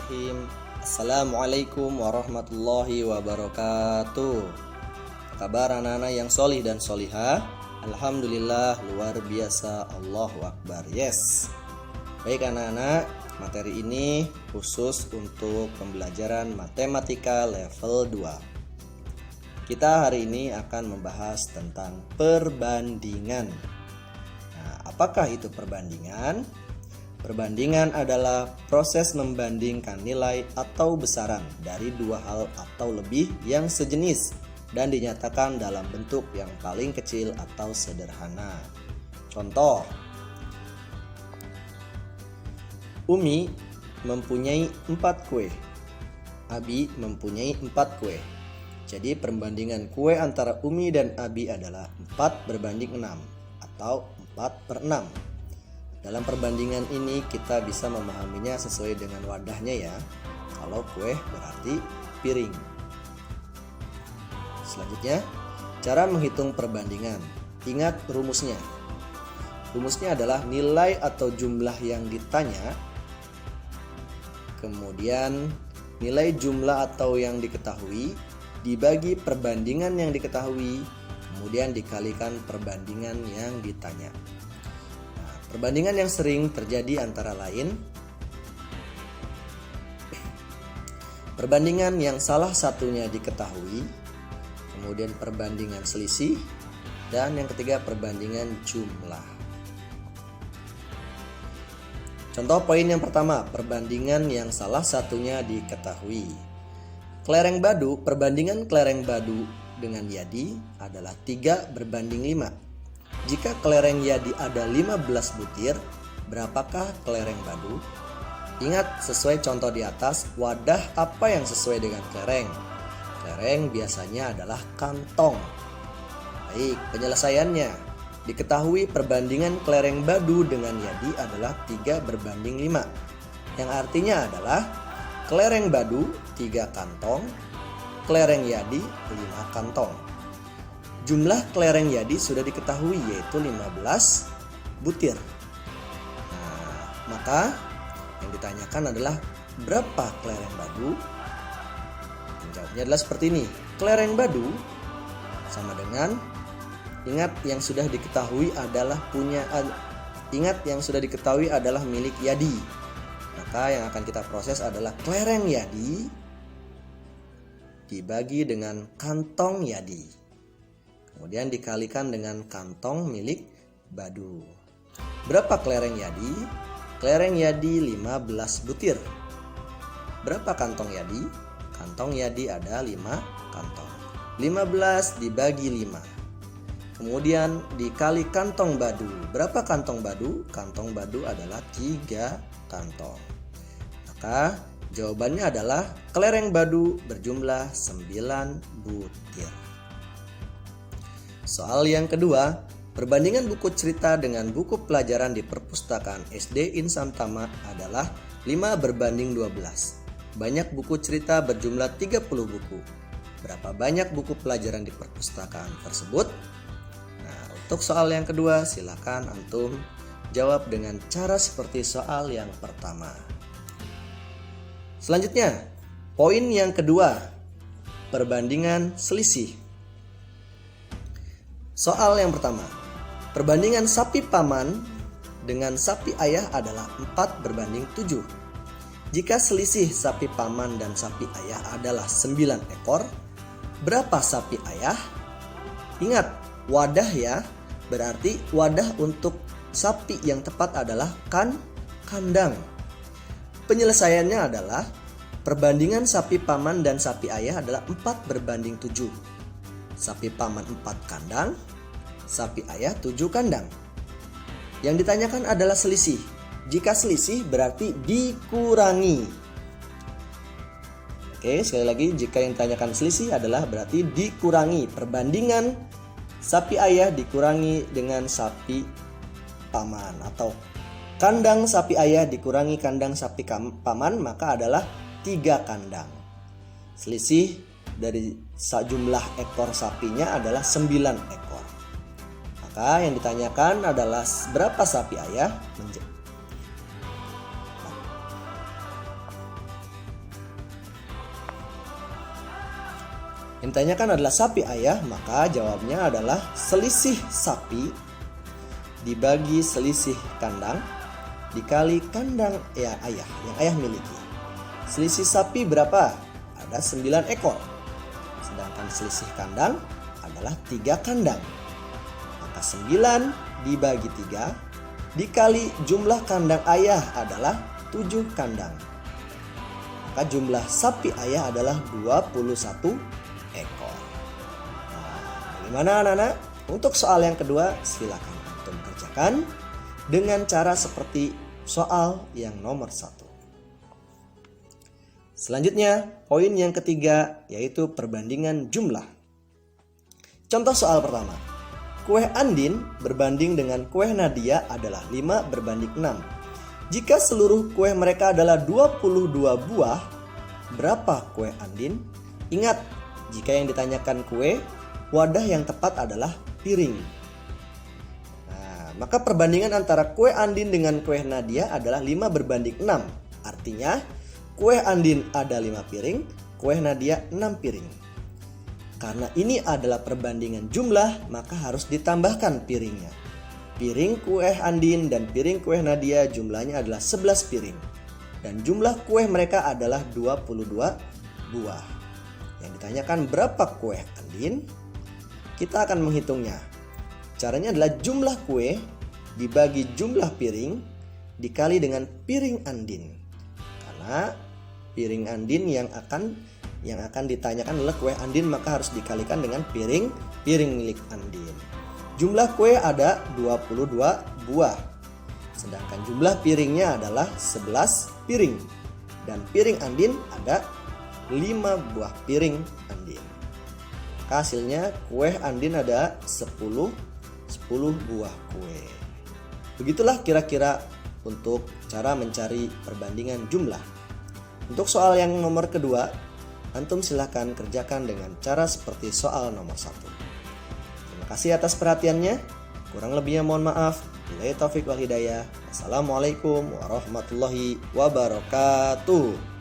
Bismillahirrahmanirrahim. Assalamualaikum warahmatullahi wabarakatuh. Apa kabar anak-anak yang solih dan solihah? Alhamdulillah, luar biasa, Allahu Akbar. Yes. Baik anak-anak, materi ini khusus untuk pembelajaran matematika level 2. Kita hari ini akan membahas tentang perbandingan. Nah, apakah itu perbandingan? Perbandingan adalah proses membandingkan nilai atau besaran dari dua hal atau lebih yang sejenis dan dinyatakan dalam bentuk yang paling kecil atau sederhana. Contoh, Umi mempunyai 4 kue, Abi mempunyai 4 kue. Jadi perbandingan kue antara Umi dan Abi adalah 4 berbanding 6 atau 4/6. Dalam perbandingan ini kita bisa memahaminya sesuai dengan wadahnya ya. Kalau kue berarti piring. Selanjutnya, cara menghitung perbandingan. Ingat rumusnya. Rumusnya adalah nilai atau jumlah yang ditanya, kemudian nilai jumlah atau yang diketahui dibagi perbandingan yang diketahui, kemudian dikalikan perbandingan yang ditanya. Perbandingan yang sering terjadi antara lain perbandingan yang salah satunya diketahui, kemudian perbandingan selisih, dan yang ketiga perbandingan jumlah. Contoh poin yang pertama, perbandingan yang salah satunya diketahui. Perbandingan kelereng badu dengan yadi adalah 3/5. Jika kelereng yadi ada 15 butir, berapakah kelereng badu? Ingat, sesuai contoh di atas, wadah apa yang sesuai dengan kelereng? Kelereng biasanya adalah kantong. Baik, penyelesaiannya. Diketahui perbandingan kelereng badu dengan yadi adalah 3/5. Yang artinya adalah kelereng badu 3 kantong, kelereng yadi 5 kantong. Jumlah kelereng yadi sudah diketahui yaitu 15 butir. Nah, maka yang ditanyakan adalah berapa kelereng badu? Jawabnya adalah seperti ini. Kelereng badu sama dengan ingat yang sudah diketahui adalah milik yadi. Maka yang akan kita proses adalah kelereng yadi dibagi dengan kantong yadi. Kemudian dikalikan dengan kantong milik badu. Berapa kelereng yadi? Kelereng yadi 15 butir. Berapa kantong yadi? Kantong yadi ada 5 kantong. 15 dibagi 5. Kemudian dikali kantong badu. Berapa kantong badu? Kantong badu adalah 3 kantong. Maka jawabannya adalah kelereng badu berjumlah 9 butir. Soal yang kedua, perbandingan buku cerita dengan buku pelajaran di perpustakaan SD Insan Tama adalah 5/12. Banyak buku cerita berjumlah 30 buku. Berapa banyak buku pelajaran di perpustakaan tersebut? Nah, untuk soal yang kedua, silakan antum jawab dengan cara seperti soal yang pertama. Selanjutnya, poin yang kedua, perbandingan selisih. Soal yang pertama, perbandingan sapi paman dengan sapi ayah adalah 4/7. Jika selisih sapi paman dan sapi ayah adalah 9 ekor, berapa sapi ayah? Ingat, wadah ya, berarti wadah untuk sapi yang tepat adalah kandang. Penyelesaiannya adalah perbandingan sapi paman dan sapi ayah adalah 4/7. Sapi paman 4 kandang, sapi ayah 7 kandang. Yang ditanyakan adalah selisih. Jika selisih berarti dikurangi. Oke, sekali lagi, jika yang ditanyakan selisih adalah berarti dikurangi. Perbandingan sapi ayah dikurangi dengan sapi paman, atau kandang sapi ayah dikurangi kandang sapi paman, maka adalah 3 kandang. Selisih dari jumlah ekor sapinya adalah 9 ekor. Maka yang ditanyakan adalah berapa sapi ayah? Yang ditanyakan adalah sapi ayah, maka jawabnya adalah selisih sapi dibagi selisih kandang dikali kandang ayah yang ayah miliki. Selisih sapi berapa? Ada 9 ekor. Sedangkan selisih kandang adalah 3 kandang. Maka 9 dibagi 3 dikali jumlah kandang ayah adalah 7 kandang. Maka jumlah sapi ayah adalah 21 ekor. Nah, bagaimana anak-anak? Untuk soal yang kedua, silakan antum kerjakan dengan cara seperti soal yang nomor 1. Selanjutnya, poin yang ketiga yaitu perbandingan jumlah. Contoh soal pertama. Kue Andin berbanding dengan kue Nadia adalah 5 berbanding 6. Jika seluruh kue mereka adalah 22 buah, berapa kue Andin? Ingat, jika yang ditanyakan kue, wadah yang tepat adalah piring. Nah, maka perbandingan antara kue Andin dengan kue Nadia adalah 5 berbanding 6. Artinya, kue Andin ada 5 piring, kue Nadia 6 piring. Karena ini adalah perbandingan jumlah, maka harus ditambahkan piringnya. Piring kue Andin dan piring kue Nadia jumlahnya adalah 11 piring. Dan jumlah kue mereka adalah 22 buah. Yang ditanyakan berapa kue Andin? Kita akan menghitungnya. Caranya adalah jumlah kue dibagi jumlah piring dikali dengan piring Andin. Karena piring Andin yang akan ditanyakan adalah kue Andin, maka harus dikalikan dengan piring milik Andin. Jumlah kue ada 22 buah. Sedangkan jumlah piringnya adalah 11 piring. Dan piring Andin ada 5 buah piring Andin. Hasilnya kue Andin ada 10 buah kue. Begitulah kira-kira untuk cara mencari perbandingan jumlah. Untuk soal yang nomor kedua, antum silahkan kerjakan dengan cara seperti soal nomor 1. Terima kasih atas perhatiannya. Kurang lebihnya mohon maaf. Billahi taufik wal hidayah. Wassalamualaikum warahmatullahi wabarakatuh.